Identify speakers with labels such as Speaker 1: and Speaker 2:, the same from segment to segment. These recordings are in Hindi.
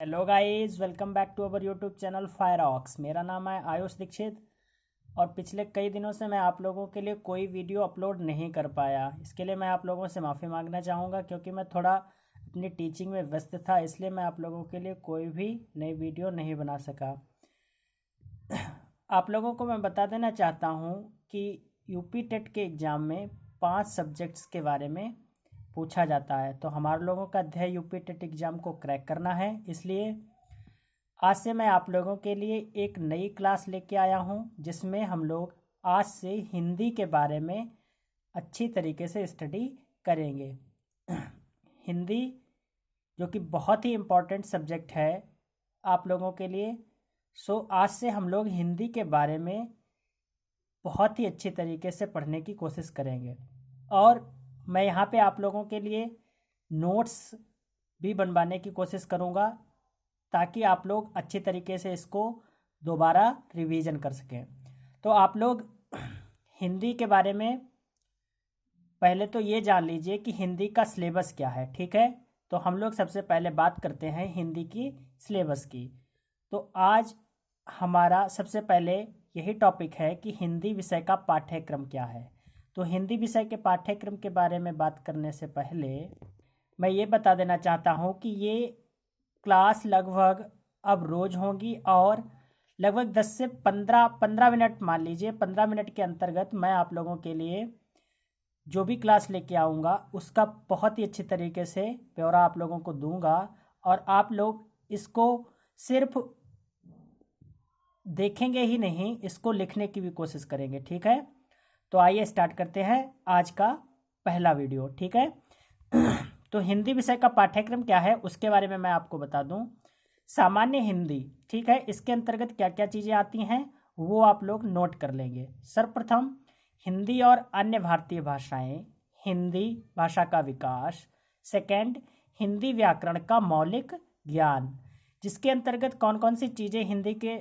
Speaker 1: Hello guys, welcome back to our YouTube channel Fireox. मेरा नाम है आयुष दीक्षित और पिछले कई दिनों से मैं आप लोगों के लिए कोई वीडियो अपलोड नहीं कर पाया। इसके लिए मैं आप लोगों से माफ़ी मांगना चाहूँगा क्योंकि मैं थोड़ा अपनी टीचिंग में व्यस्त था, इसलिए मैं आप लोगों के लिए कोई भी नई वीडियो नहीं बना सका। आप लोगों को मैं बता देना चाहता हूँ कि यूपी टेट के एग्ज़ाम में 5 सब्जेक्ट्स के बारे में पूछा जाता है। तो हमारे लोगों का ध्येय यूपी टेट एग्ज़ाम को क्रैक करना है, इसलिए आज से मैं आप लोगों के लिए एक नई क्लास लेके आया हूँ जिसमें हम लोग आज से हिंदी के बारे में अच्छी तरीके से स्टडी करेंगे। हिंदी जो कि बहुत ही इम्पोर्टेंट सब्जेक्ट है आप लोगों के लिए। आज से हम लोग हिंदी के बारे में बहुत ही अच्छी तरीके से पढ़ने की कोशिश करेंगे और मैं यहाँ पे आप लोगों के लिए नोट्स भी बनवाने की कोशिश करूँगा ताकि आप लोग अच्छी तरीके से इसको दोबारा रिवीजन कर सकें। तो आप लोग हिंदी के बारे में पहले तो ये जान लीजिए कि हिंदी का सिलेबस क्या है, ठीक है। तो हम लोग सबसे पहले बात करते हैं हिंदी की सिलेबस की। तो आज हमारा सबसे पहले यही टॉपिक है कि हिंदी विषय का पाठ्यक्रम क्या है। तो हिंदी विषय के पाठ्यक्रम के बारे में बात करने से पहले मैं ये बता देना चाहता हूँ कि ये क्लास लगभग अब रोज़ होंगी और लगभग 10 से 15 मिनट, मान लीजिए 15 मिनट के अंतर्गत मैं आप लोगों के लिए जो भी क्लास लेके आऊँगा उसका बहुत ही अच्छी तरीके से ब्यौरा आप लोगों को दूंगा और आप लोग इसको सिर्फ देखेंगे ही नहीं, इसको लिखने की भी कोशिश करेंगे, ठीक है। तो आइए स्टार्ट करते हैं आज का पहला वीडियो, ठीक है। तो हिंदी विषय का पाठ्यक्रम क्या है उसके बारे में मैं आपको बता दूं। सामान्य हिंदी, ठीक है, इसके अंतर्गत क्या क्या चीज़ें आती हैं वो आप लोग नोट कर लेंगे। सर्वप्रथम हिंदी और अन्य भारतीय भाषाएं, हिंदी भाषा का विकास। सेकंड, हिंदी व्याकरण का मौलिक ज्ञान, जिसके अंतर्गत कौन कौन सी चीज़ें हिंदी के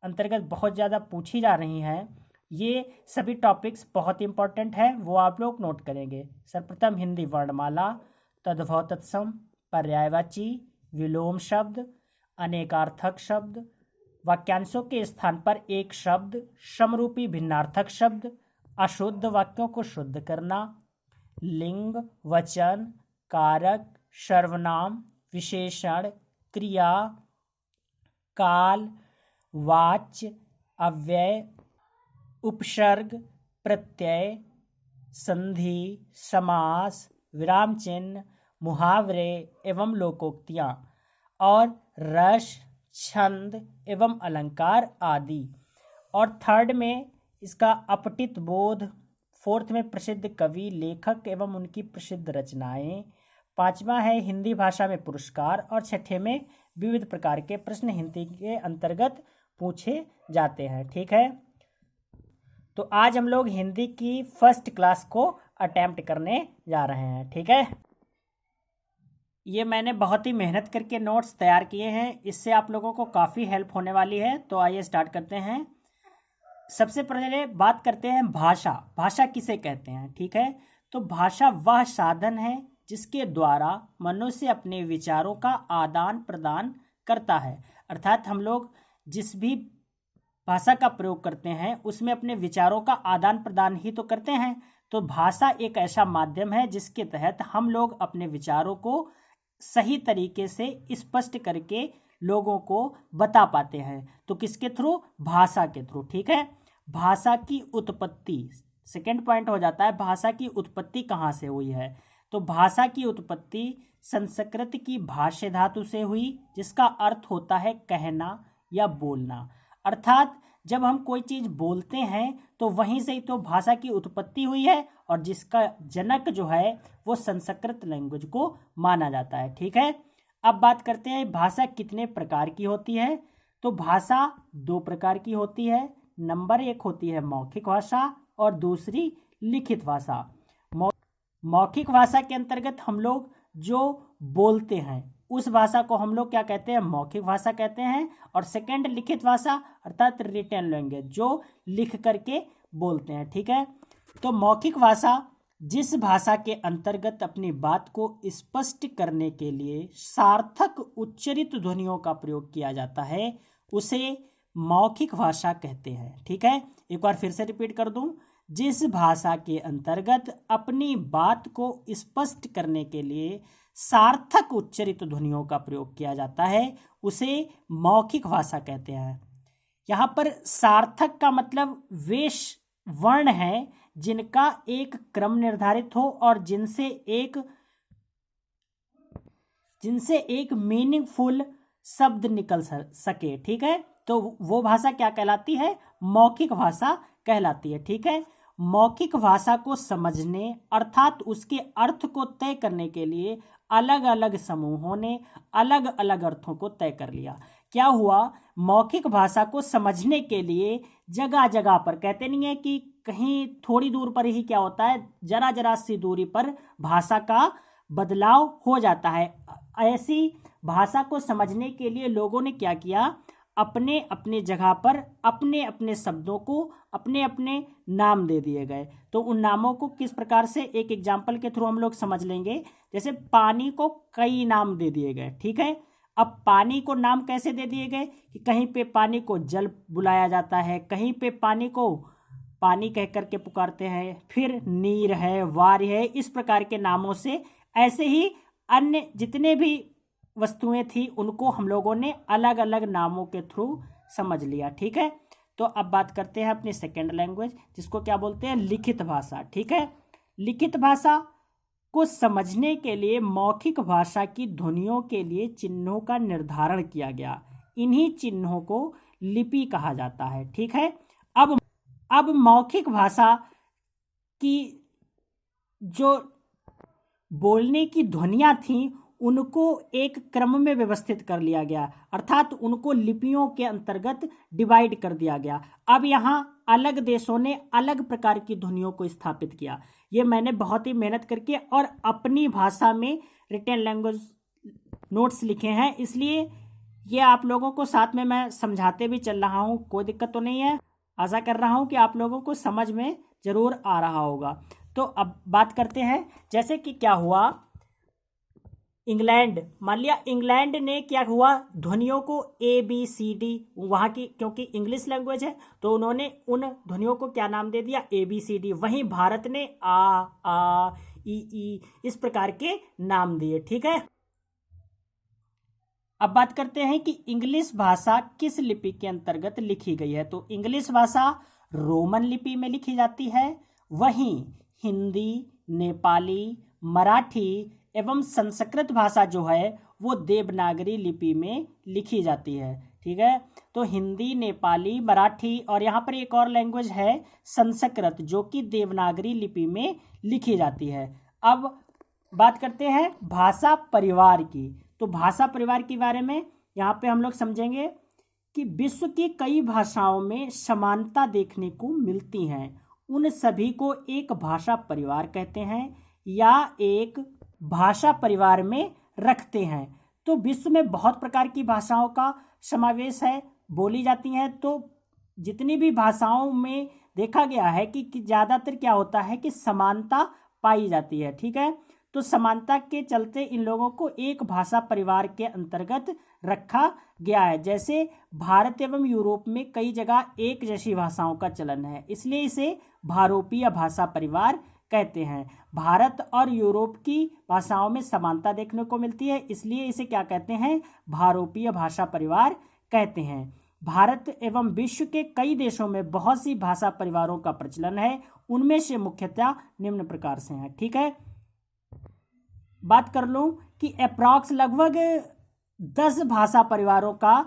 Speaker 1: अंतर्गत बहुत ज़्यादा पूछी जा रही हैं, ये सभी टॉपिक्स बहुत इंपॉर्टेंट है, वो आप लोग नोट करेंगे। सर्वप्रथम हिंदी वर्णमाला, तद्भव तत्सम, पर्यायवाची, विलोम शब्द, अनेकार्थक शब्द, वाक्यांशों के स्थान पर एक शब्द, समरूपी भिन्नार्थक शब्द, अशुद्ध वाक्यों को शुद्ध करना, लिंग, वचन, कारक, सर्वनाम, विशेषण, क्रिया, काल, वाच्य, अव्यय, उपसर्ग, प्रत्यय, संधि, समास, विराम चिन्ह, मुहावरे एवं लोकोक्तियाँ और रस, छंद एवं अलंकार आदि। और थर्ड में इसका अपठित बोध, फोर्थ में प्रसिद्ध कवि, लेखक एवं उनकी प्रसिद्ध रचनाएं, पांचवा है हिंदी भाषा में पुरस्कार और छठे में विविध प्रकार के प्रश्न हिंदी के अंतर्गत पूछे जाते हैं, ठीक है। तो आज हम लोग हिंदी की फर्स्ट क्लास को अटेम्प्ट करने जा रहे हैं, ठीक है। ये मैंने बहुत ही मेहनत करके नोट्स तैयार किए हैं, इससे आप लोगों को काफ़ी हेल्प होने वाली है। तो आइए स्टार्ट करते हैं। सबसे पहले बात करते हैं भाषा। भाषा किसे कहते हैं, ठीक है। तो भाषा वह साधन है जिसके द्वारा मनुष्य अपने विचारों का आदान प्रदान करता है। अर्थात हम लोग जिस भी भाषा का प्रयोग करते हैं उसमें अपने विचारों का आदान प्रदान ही तो करते हैं। तो भाषा एक ऐसा माध्यम है जिसके तहत हम लोग अपने विचारों को सही तरीके से स्पष्ट करके लोगों को बता पाते हैं। तो किसके थ्रू? भाषा के थ्रू, ठीक है। भाषा की उत्पत्ति, सेकंड पॉइंट हो जाता है, भाषा की उत्पत्ति कहाँ से हुई है। तो भाषा की उत्पत्ति संस्कृत की भाष्य धातु से हुई, जिसका अर्थ होता है कहना या बोलना। अर्थात जब हम कोई चीज बोलते हैं तो वहीं से ही तो भाषा की उत्पत्ति हुई है और जिसका जनक जो है वो संस्कृत लैंग्वेज को माना जाता है, ठीक है। अब बात करते हैं भाषा कितने प्रकार की होती है। तो भाषा 2 प्रकार की होती है। नंबर 1 होती है मौखिक भाषा और दूसरी लिखित भाषा। मौखिक भाषा के अंतर्गत हम लोग जो बोलते हैं उस भाषा को हम लोग क्या कहते हैं? मौखिक भाषा कहते हैं। और सेकंड लिखित भाषा अर्थात रिटन लैंग्वेज, जो लिख करके बोलते हैं, ठीक है। तो मौखिक भाषा जिस भाषा के अंतर्गत अपनी बात को स्पष्ट करने के लिए सार्थक उच्चरित ध्वनियों का प्रयोग किया जाता है उसे मौखिक भाषा कहते हैं। ठीक है, एक बार फिर से रिपीट कर दूं। जिस भाषा के अंतर्गत अपनी बात को स्पष्ट करने के लिए सार्थक उच्चरित ध्वनियों का प्रयोग किया जाता है उसे मौखिक भाषा कहते हैं। यहाँ पर सार्थक का मतलब वे वर्ण है जिनका एक क्रम निर्धारित हो और जिनसे एक मीनिंगफुल शब्द निकल सके। ठीक है, तो वो भाषा क्या कहलाती है? मौखिक भाषा कहलाती है। ठीक है, मौखिक भाषा को समझने अर्थात उसके अर्थ को तय करने के लिए अलग अलग समूहों ने अलग अलग अर्थों को तय कर लिया। क्या हुआ? मौखिक भाषा को समझने के लिए जगह जगह पर, कहते नहीं है कि कहीं थोड़ी दूर पर ही क्या होता है, जरा जरा सी दूरी पर भाषा का बदलाव हो जाता है। ऐसी भाषा को समझने के लिए लोगों ने क्या किया, अपने अपने जगह पर अपने अपने शब्दों को अपने अपने नाम दे दिए गए। तो उन नामों को किस प्रकार से, एक एग्जाम्पल के थ्रू हम लोग समझ लेंगे। जैसे पानी को कई नाम दे दिए गए। ठीक है, अब पानी को नाम कैसे दे दिए गए कि कहीं पे पानी को जल बुलाया जाता है, कहीं पे पानी को पानी कह करके पुकारते हैं, फिर नीर है, वार है, इस प्रकार के नामों से। ऐसे ही अन्य जितने भी वस्तुएं थी उनको हम लोगों ने अलग अलग नामों के थ्रू समझ लिया। ठीक है, तो अब बात करते हैं अपनी सेकेंड लैंग्वेज, जिसको क्या बोलते हैं? लिखित भाषा। ठीक है, लिखित भाषा को समझने के लिए मौखिक भाषा की ध्वनियों के लिए चिन्हों का निर्धारण किया गया। इन्हीं चिन्हों को लिपि कहा जाता है। ठीक है, अब मौखिक भाषा की जो बोलने की ध्वनियां थीं उनको एक क्रम में व्यवस्थित कर लिया गया, अर्थात उनको लिपियों के अंतर्गत डिवाइड कर दिया गया। अब यहाँ अलग देशों ने अलग प्रकार की ध्वनियों को स्थापित किया। ये मैंने बहुत ही मेहनत करके और अपनी भाषा में रिटन लैंग्वेज नोट्स लिखे हैं, इसलिए ये आप लोगों को साथ में मैं समझाते भी चल रहा हूँ। कोई दिक्कत तो नहीं है। आशा कर रहा हूँ कि आप लोगों को समझ में ज़रूर आ रहा होगा। तो अब बात करते हैं, जैसे कि क्या हुआ, इंग्लैंड, मान लिया इंग्लैंड ने क्या हुआ, ध्वनियों को ABCD, वहाँ की क्योंकि इंग्लिश लैंग्वेज है तो उन्होंने उन ध्वनियों को क्या नाम दे दिया? ABCD। वहीं भारत ने आ ई इस प्रकार के नाम दिए। ठीक है, अब बात करते हैं कि इंग्लिश भाषा किस लिपि के अंतर्गत लिखी गई है। तो इंग्लिश भाषा रोमन लिपि में लिखी जाती है, वहीं हिंदी, नेपाली, मराठी एवं संस्कृत भाषा जो है वो देवनागरी लिपि में लिखी जाती है। ठीक है, तो हिंदी, नेपाली, मराठी और यहाँ पर एक और लैंग्वेज है संस्कृत, जो कि देवनागरी लिपि में लिखी जाती है। अब बात करते हैं भाषा परिवार की। तो भाषा परिवार के बारे में यहाँ पे हम लोग समझेंगे कि विश्व की कई भाषाओं में समानता देखने को मिलती हैं। उन सभी को एक भाषा परिवार कहते हैं या एक भाषा परिवार में रखते हैं। तो विश्व में बहुत प्रकार की भाषाओं का समावेश है, बोली जाती हैं। तो जितनी भी भाषाओं में देखा गया है कि ज़्यादातर क्या होता है कि समानता पाई जाती है। ठीक है, तो समानता के चलते इन लोगों को एक भाषा परिवार के अंतर्गत रखा गया है। जैसे भारत एवं यूरोप में कई जगह एक जैसी भाषाओं का चलन है, इसलिए इसे भारोपीय भाषा परिवार कहते हैं। भारत और यूरोप की भाषाओं में समानता देखने को मिलती है, इसलिए इसे क्या कहते हैं? भारोपीय भाषा परिवार कहते हैं। भारत एवं विश्व के कई देशों में बहुत सी भाषा परिवारों का प्रचलन है, उनमें से मुख्यतः निम्न प्रकार से हैं। ठीक है, बात कर लूं कि अप्रॉक्स लगभग 10 भाषा परिवारों का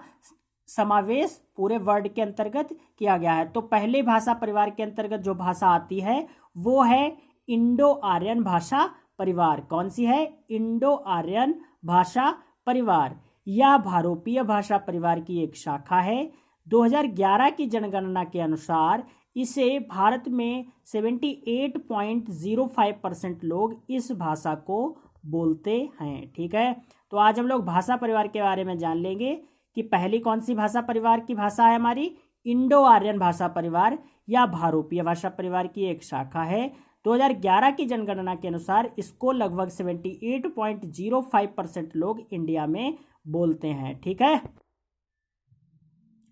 Speaker 1: समावेश पूरे वर्ल्ड के अंतर्गत किया गया है। तो पहले भाषा परिवार के अंतर्गत जो भाषा आती है वो है इंडो आर्यन भाषा परिवार। कौन सी है? इंडो आर्यन भाषा परिवार। यह भारोपीय भाषा परिवार की एक शाखा है। 2011 की जनगणना के अनुसार इसे भारत में 78.05% लोग इस भाषा को बोलते हैं। ठीक है, तो आज हम लोग भाषा परिवार के बारे में जान लेंगे कि पहली कौन सी भाषा परिवार की भाषा है हमारी? इंडो आर्यन भाषा परिवार या भारोपीय भाषा परिवार की एक शाखा है। 2011 की जनगणना के अनुसार इसको लगभग 78.05% लोग इंडिया में बोलते हैं। ठीक है,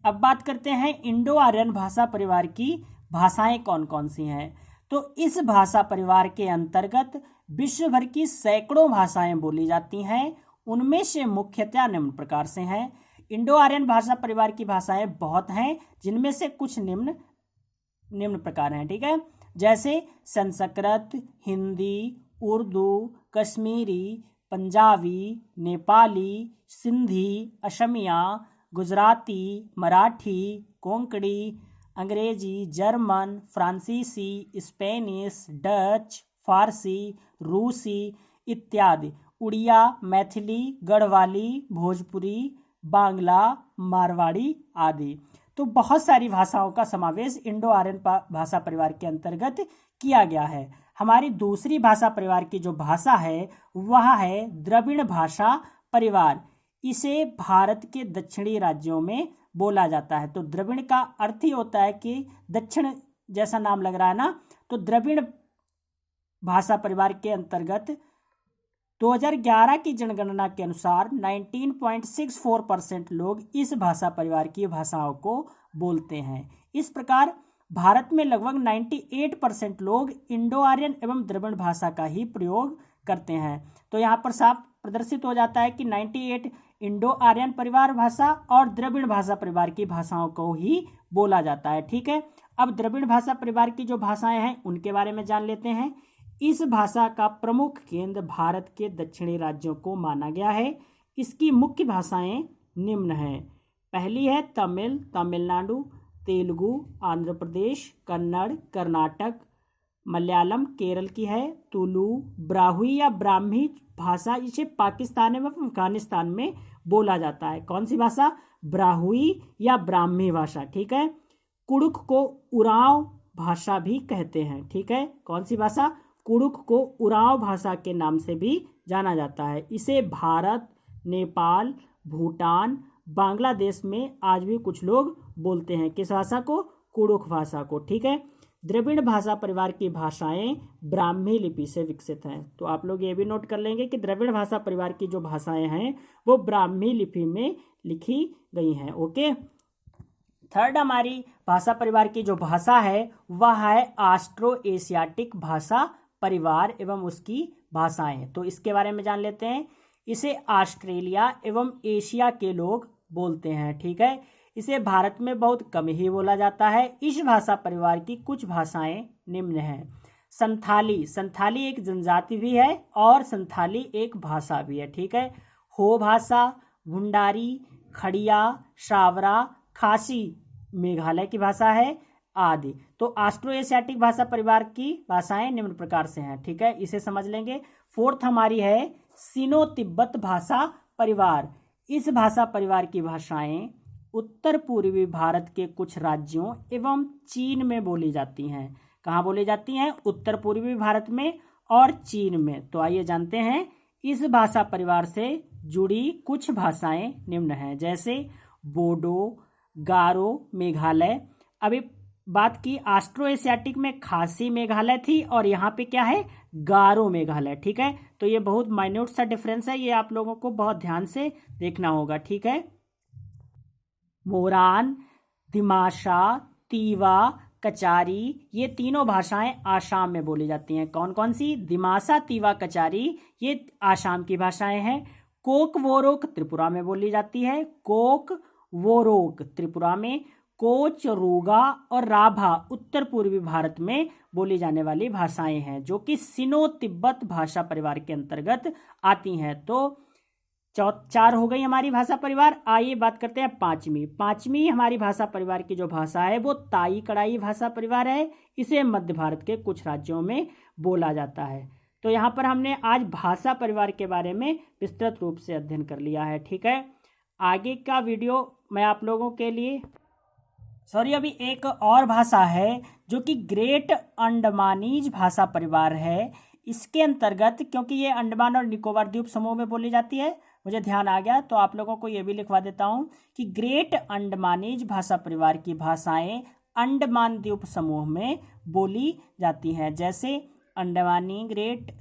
Speaker 1: अब बात करते हैं इंडो आर्यन भाषा परिवार की भाषाएं कौन कौन सी हैं। तो इस भाषा परिवार के अंतर्गत विश्व भर की सैकड़ों भाषाएं बोली जाती हैं। उनमें से मुख्यतः निम्न प्रकार से हैं। इंडो आर्यन भाषा परिवार की भाषाएं बहुत हैं, जिनमें से कुछ निम्न प्रकार हैं। ठीक है, जैसे संस्कृत, हिंदी, उर्दू, कश्मीरी, पंजाबी, नेपाली, सिंधी, असमिया, गुजराती, मराठी, कोंकणी, अंग्रेजी, जर्मन, फ्रांसीसी, स्पेनिश, डच, फारसी, रूसी इत्यादि, उड़िया, मैथिली, गढ़वाली, भोजपुरी, बांग्ला, मारवाड़ी आदि। तो बहुत सारी भाषाओं का समावेश इंडो आर्यन भाषा परिवार के अंतर्गत किया गया है। हमारी दूसरी भाषा परिवार की जो भाषा है वह है द्रविड़ भाषा परिवार। इसे भारत के दक्षिणी राज्यों में बोला जाता है। तो द्रविड़ का अर्थ ही होता है कि दक्षिण जैसा नाम लग रहा है ना। तो द्रविड़ भाषा परिवार के अंतर्गत 2011 की जनगणना के अनुसार 19.64% लोग इस भाषा परिवार की भाषाओं को बोलते हैं। इस प्रकार भारत में लगभग 98% लोग इंडो आर्यन एवं द्रविड़ भाषा का ही प्रयोग करते हैं। तो यहाँ पर साफ प्रदर्शित हो जाता है कि 98 इंडो आर्यन परिवार भाषा और द्रविड़ भाषा परिवार की भाषाओं को ही बोला जाता है। ठीक है, अब द्रविड़ भाषा परिवार की जो भाषाएं हैं उनके बारे में जान लेते हैं। इस भाषा का प्रमुख केंद्र भारत के दक्षिणी राज्यों को माना गया है। इसकी मुख्य भाषाएं निम्न हैं। पहली है तमिल, तमिलनाडु, तेलुगु, आंध्र प्रदेश, कन्नड़, कर्नाटक, मलयालम केरल की है, तुलु, ब्राहुई या ब्राह्मी भाषा इसे पाकिस्तान एवं अफगानिस्तान में बोला जाता है। कौन सी भाषा? ब्राहुई या ब्राह्मी भाषा। ठीक है, कुड़ुख को उरांव भाषा भी कहते हैं। ठीक है, कौन सी भाषा? कुड़ुख को उरांव भाषा के नाम से भी जाना जाता है। इसे भारत, नेपाल, भूटान, बांग्लादेश में आज भी कुछ लोग बोलते हैं। किस भाषा को? कुड़ुख भाषा को। ठीक है, द्रविड़ भाषा परिवार की भाषाएं ब्राह्मी लिपि से विकसित हैं। तो आप लोग ये भी नोट कर लेंगे कि द्रविड़ भाषा परिवार की जो भाषाएं हैं वो ब्राह्मी लिपि में लिखी गई हैं। ओके, थर्ड हमारी भाषा परिवार की जो भाषा है वह है ऑस्ट्रो एशियाटिक भाषा परिवार एवं उसकी भाषाएं। तो इसके बारे में जान लेते हैं। इसे ऑस्ट्रेलिया एवं एशिया के लोग बोलते हैं। ठीक है, इसे भारत में बहुत कम ही बोला जाता है। इस भाषा परिवार की कुछ भाषाएं निम्न हैं। संथाली, संथाली एक जनजाति भी है और संथाली एक भाषा भी है। ठीक है, हो भाषा, भुंडारी, खड़िया, शावरा, खासी मेघालय की भाषा है आदि। तो ऑस्ट्रो एशियाटिक भाषा परिवार की भाषाएं निम्न प्रकार से हैं। ठीक है, इसे समझ लेंगे। फोर्थ हमारी है सिनो तिब्बत भाषा परिवार। इस भाषा परिवार की भाषाएं उत्तर पूर्वी भारत के कुछ राज्यों एवं चीन में बोली जाती हैं। कहाँ बोली जाती हैं? उत्तर पूर्वी भारत में और चीन में। तो आइए जानते हैं। इस भाषा परिवार से जुड़ी कुछ भाषाएं निम्न हैं, जैसे बोडो, गारो मेघालय। अभी बात की ऑस्ट्रो एशियाटिक में खासी मेघालय थी और यहाँ पे क्या है? गारो मेघालय। ठीक है, तो ये बहुत माइन्यूट सा डिफरेंस है, ये आप लोगों को बहुत ध्यान से देखना होगा। ठीक है, मोरान, दिमाशा, तीवा, कचारी ये तीनों भाषाएं आसाम में बोली जाती हैं। कौन कौन सी? दिमासा, तीवा, कचारी ये आसाम की भाषाएं हैं। कोक वोरोक त्रिपुरा में बोली जाती है। कोक वोरोक त्रिपुरा में। कोच, रूगा और राभा उत्तर पूर्वी भारत में बोली जाने वाली भाषाएं हैं, जो कि सिनो तिब्बत भाषा परिवार के अंतर्गत आती हैं। तो 4 हो गई हमारी भाषा परिवार। आइए बात करते हैं पांचवी हमारी भाषा परिवार की जो भाषा है वो ताई कड़ाई भाषा परिवार है। इसे मध्य भारत के कुछ राज्यों में बोला जाता है। तो यहाँ पर हमने आज भाषा परिवार के बारे में विस्तृत रूप से अध्ययन कर लिया है। ठीक है, आगे का वीडियो मैं आप लोगों के लिए अभी एक और भाषा है जो कि ग्रेट अंडमानीज भाषा परिवार है। इसके अंतर्गत, क्योंकि ये अंडमान और निकोबार द्वीप समूह में बोली जाती है, मुझे ध्यान आ गया तो आप लोगों को ये भी लिखवा देता हूँ कि ग्रेट अंडमानीज भाषा परिवार की भाषाएं अंडमान द्वीप समूह में बोली जाती हैं, जैसे अंडमानी, ग्रेट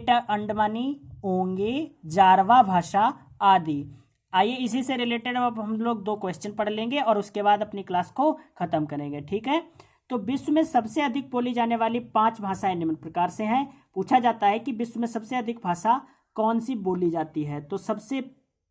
Speaker 1: अंडमानी, ओंगे, जारवा भाषा आदि। आइए इसी से रिलेटेड अब हम लोग 2 क्वेश्चन पढ़ लेंगे और उसके बाद अपनी क्लास को खत्म करेंगे, ठीक है। तो विश्व में सबसे अधिक बोली जाने वाली 5 भाषाएं निम्न प्रकार से हैं। पूछा जाता है कि विश्व में सबसे अधिक भाषा कौन सी बोली जाती है, तो सबसे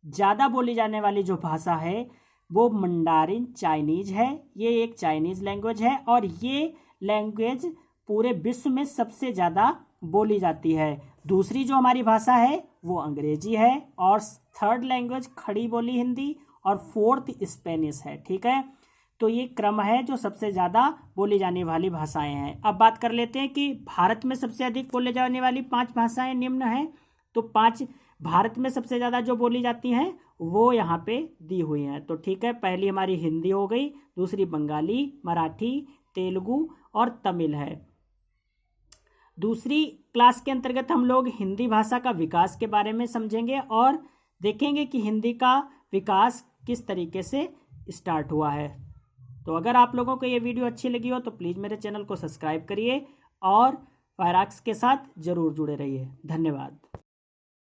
Speaker 1: ज़्यादा बोली जाने वाली जो भाषा है वो मंडारिन चाइनीज है। ये एक चाइनीज लैंग्वेज है और ये लैंग्वेज पूरे विश्व में सबसे ज़्यादा बोली जाती है। दूसरी जो हमारी भाषा है वो अंग्रेजी है और थर्ड लैंग्वेज खड़ी बोली हिंदी और फोर्थ स्पेनिश है, ठीक है। तो ये क्रम है जो सबसे ज़्यादा बोली जाने वाली भाषाएं हैं। अब बात कर लेते हैं कि भारत में सबसे अधिक बोले जाने वाली 5 भाषाएं निम्न हैं। तो 5 भारत में सबसे ज़्यादा जो बोली जाती हैं वो यहाँ पे दी हुई हैं। तो ठीक है, पहली हमारी हिंदी हो गई, दूसरी बंगाली, मराठी, तेलुगु और तमिल है। दूसरी क्लास के अंतर्गत हम लोग हिंदी भाषा का विकास के बारे में समझेंगे और देखेंगे कि हिंदी का विकास किस तरीके से स्टार्ट हुआ है। तो अगर आप लोगों को ये वीडियो अच्छी लगी हो तो प्लीज़ मेरे चैनल को सब्सक्राइब करिए और फायरआर्क्स के साथ ज़रूर जुड़े रहिए। धन्यवाद।